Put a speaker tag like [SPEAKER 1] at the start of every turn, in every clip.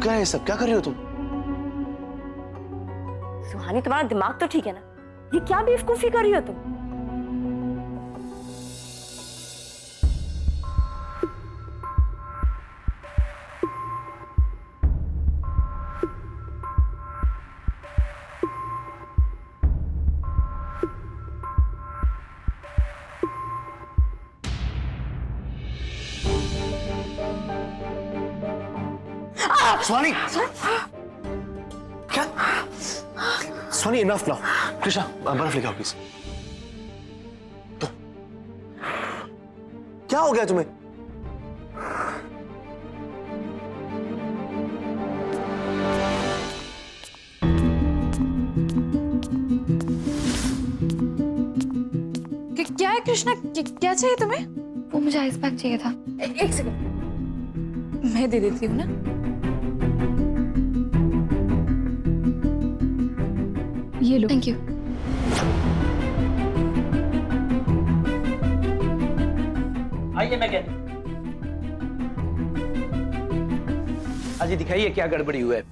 [SPEAKER 1] क्या है ये सब? क्या कर रही हो तुम?
[SPEAKER 2] सुहानी, तुम्हारा दिमाग तो ठीक है ना? ये क्या बेवकूफी कर रही हो तुम?
[SPEAKER 1] स्वानी, क्या? Swani, enough now. कृष्णा, बर्फ लेके आओ प्लीज। तो क्या हो गया तुम्हें?
[SPEAKER 3] क्या है कृष्णा? क्या चाहिए तुम्हें?
[SPEAKER 4] वो मुझे आइस पैक चाहिए था।
[SPEAKER 3] एक सेकंड, मैं दे देती हूँ ना। ये लो।
[SPEAKER 4] Thank you.
[SPEAKER 5] आइए मैकेनिक। अजी दिखाइए क्या गड़बड़ी हुआ है।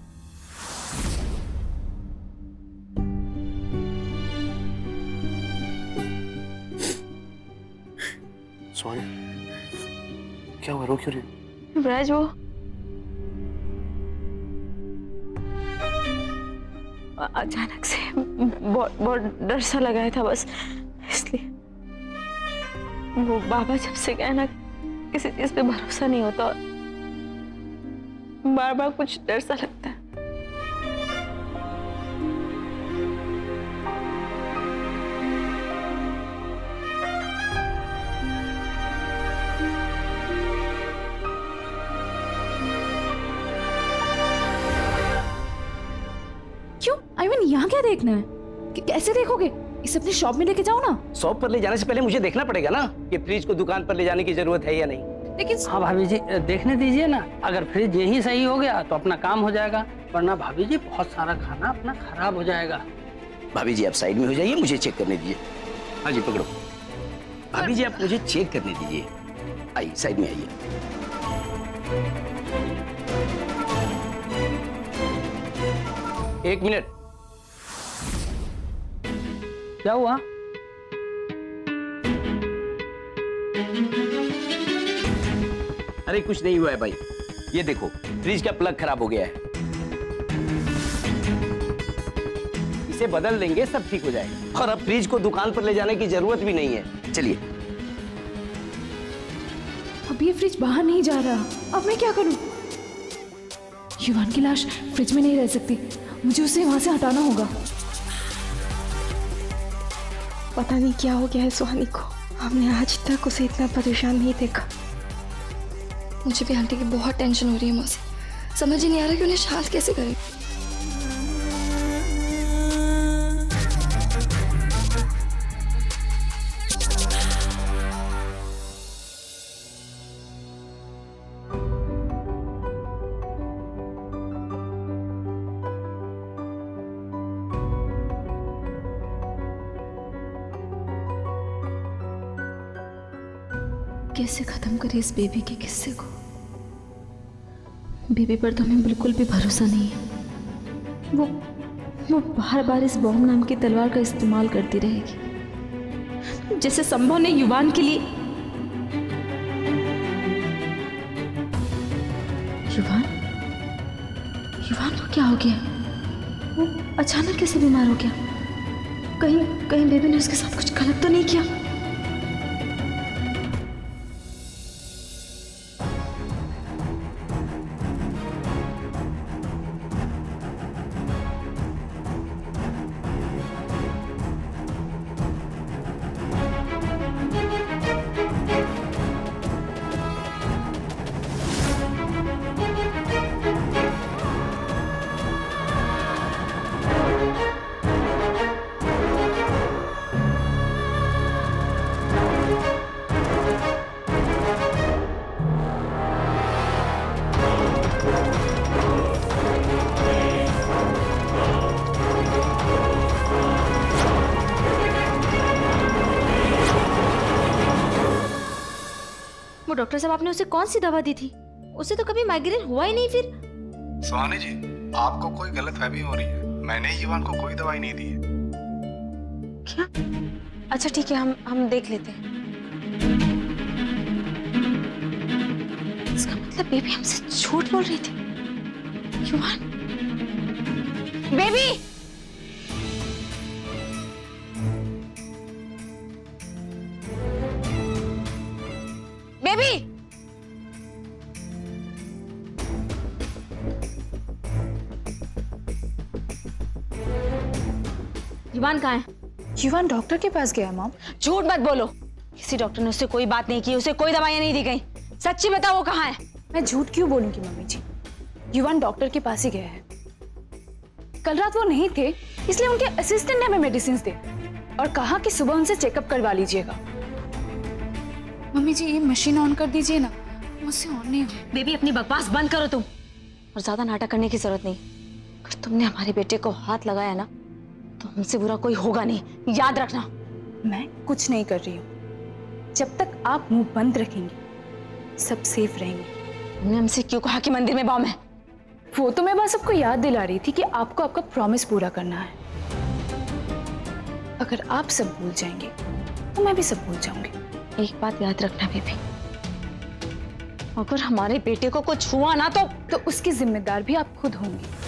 [SPEAKER 1] स्वानी, क्या हुआ? रो क्यों रही?
[SPEAKER 4] युवराज, वो अचानक से बहुत डर सा लगाया था बस, इसलिए। वो बाबा जब से गए ना, किसी चीज पे भरोसा नहीं होता और बार बार कुछ डर सा लगता है।
[SPEAKER 3] यहाँ क्या देखना है? कैसे देखोगे? इसे अपनी शॉप में लेके जाओ ना।
[SPEAKER 5] शॉप पर ले जाने से पहले मुझे देखना पड़ेगा ना कि फ्रिज को दुकान पर ले जाने की जरूरत है या नहीं।
[SPEAKER 3] लेकिन
[SPEAKER 6] हाँ भाभी जी, देखने दीजिए ना। अगर फ्रिज यही सही हो गया तो अपना काम हो जाएगा, वरना भाभी जी बहुत सारा खाना अपना खराब हो जाएगा।
[SPEAKER 5] भाभी जी आप साइड में हो जाइए, मुझे चेक करने दीजिए। हाँ जी पकड़ो। भाभी जी आप मुझे चेक करने दीजिए। आइए साइड में आइए। एक मिनट।
[SPEAKER 6] क्या हुआ?
[SPEAKER 5] अरे कुछ नहीं हुआ है भाई, ये देखो फ्रिज का प्लग खराब हो गया है, इसे बदल देंगे सब ठीक हो जाएगा। और अब फ्रिज को दुकान पर ले जाने की जरूरत भी नहीं है। चलिए।
[SPEAKER 3] अब ये फ्रिज बाहर नहीं जा रहा, अब मैं क्या करूं? युवान की लाश फ्रिज में नहीं रह सकती, मुझे उसे वहां से हटाना होगा।
[SPEAKER 4] पता नहीं क्या हो गया है सुहानी को, हमने आज तक उसे इतना परेशान नहीं देखा। मुझे भी आंटी की बहुत टेंशन हो रही है मौसी, समझ ही नहीं आ रहा कि उन्हें शांत कैसे करें।
[SPEAKER 3] कैसे खत्म करें इस बेबी के किस्से को? बेबी पर तो हमें बिल्कुल भी भरोसा नहीं है। वो बार बार इस बॉम्ब नाम की तलवार का इस्तेमाल करती रहेगी, जैसे संभव नहीं युवान के लिए। युवान को क्या हो गया? वो अचानक कैसे बीमार हो गया? कहीं बेबी ने उसके साथ कुछ गलत तो नहीं किया?
[SPEAKER 7] वो डॉक्टर साहब, आपने उसे कौन सी दवा दी थी? उसे तो कभी माइग्रेन हुआ ही नहीं। फिर सुहानी जी, आपको कोई गलतफहमी हो रही है। मैंने ईवान को कोई दवाई नहीं दी है।
[SPEAKER 4] क्या? अच्छा ठीक है, हम देख लेते हैं। इसका मतलब बेबी हमसे झूठ बोल रही थी। ईवान, बेबी! बेबी!
[SPEAKER 2] युवान कहाँ है?
[SPEAKER 3] युवान डॉक्टर के पास गया मॉम।
[SPEAKER 2] झूठ मत बोलो, किसी डॉक्टर ने उससे कोई बात नहीं की, उसे कोई दवाइयां नहीं दी गई। सच्ची बताओ वो कहाँ है?
[SPEAKER 3] मैं झूठ क्यों बोलूंगी मम्मी जी, युवान डॉक्टर के पास ही गया है। कल रात वो नहीं थे, इसलिए उनके असिस्टेंट ने हमें मेडिसिन दे और कहा कि सुबह उनसे चेकअप करवा लीजिएगा। मम्मी जी, ये मशीन ऑन कर दीजिए ना, मुझसे ऑन नहीं हो।
[SPEAKER 2] बेबी अपनी बकवास बंद करो तुम, और ज्यादा नाटक करने की जरूरत नहीं। अगर तुमने हमारे बेटे को हाथ लगाया ना तो हमसे बुरा कोई होगा नहीं, याद रखना।
[SPEAKER 3] मैं कुछ नहीं कर रही हूँ। जब तक आप मुंह बंद रखेंगे सब सेफ रहेंगे।
[SPEAKER 2] तुमने हमसे क्यों कहा कि मंदिर में बम है?
[SPEAKER 3] वो तो मैं बस सबको याद दिला रही थी कि आपको आपका प्रॉमिस पूरा करना है। अगर आप सब भूल जाएंगे तो मैं भी सब भूल जाऊंगी।
[SPEAKER 2] एक बात याद रखना बेबी, अगर हमारे बेटे को कुछ हुआ ना तो
[SPEAKER 3] उसकी जिम्मेदार भी आप खुद होंगी।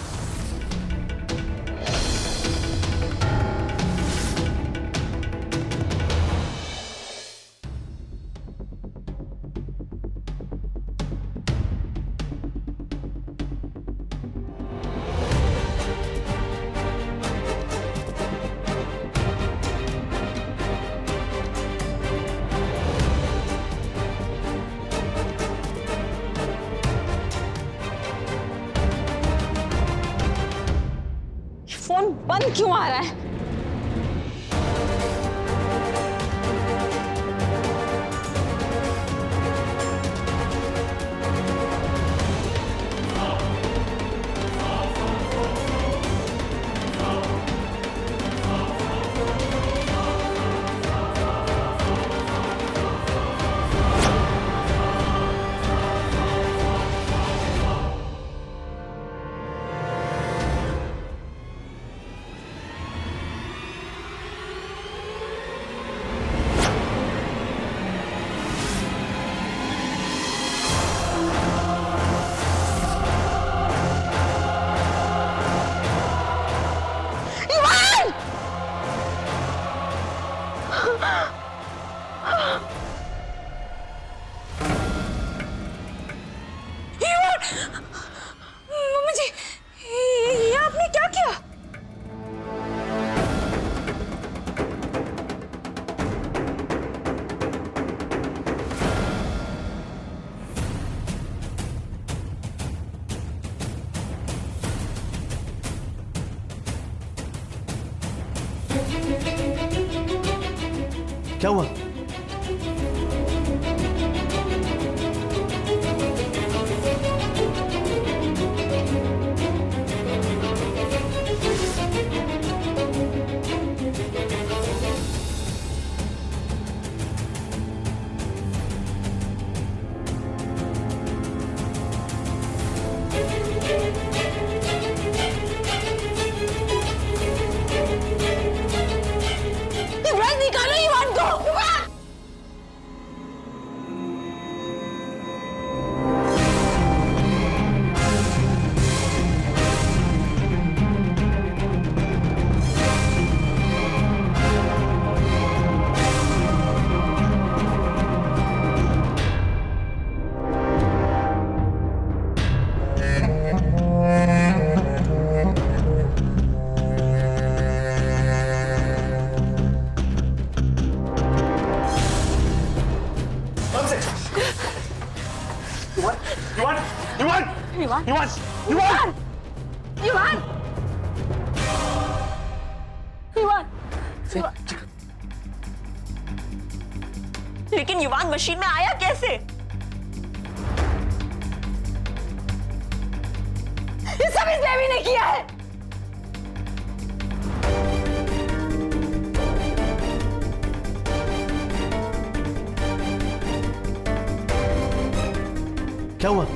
[SPEAKER 2] फोन बंद क्यों आ रहा है?
[SPEAKER 3] मम्मी जी, ये आपने क्या किया?
[SPEAKER 1] क्या हुआ?
[SPEAKER 2] निकालो ईवान को।
[SPEAKER 8] लेकिन युवान मशीन में आया कैसे?
[SPEAKER 2] ये सब इस बेबी ने किया है।
[SPEAKER 1] क्या हुआ?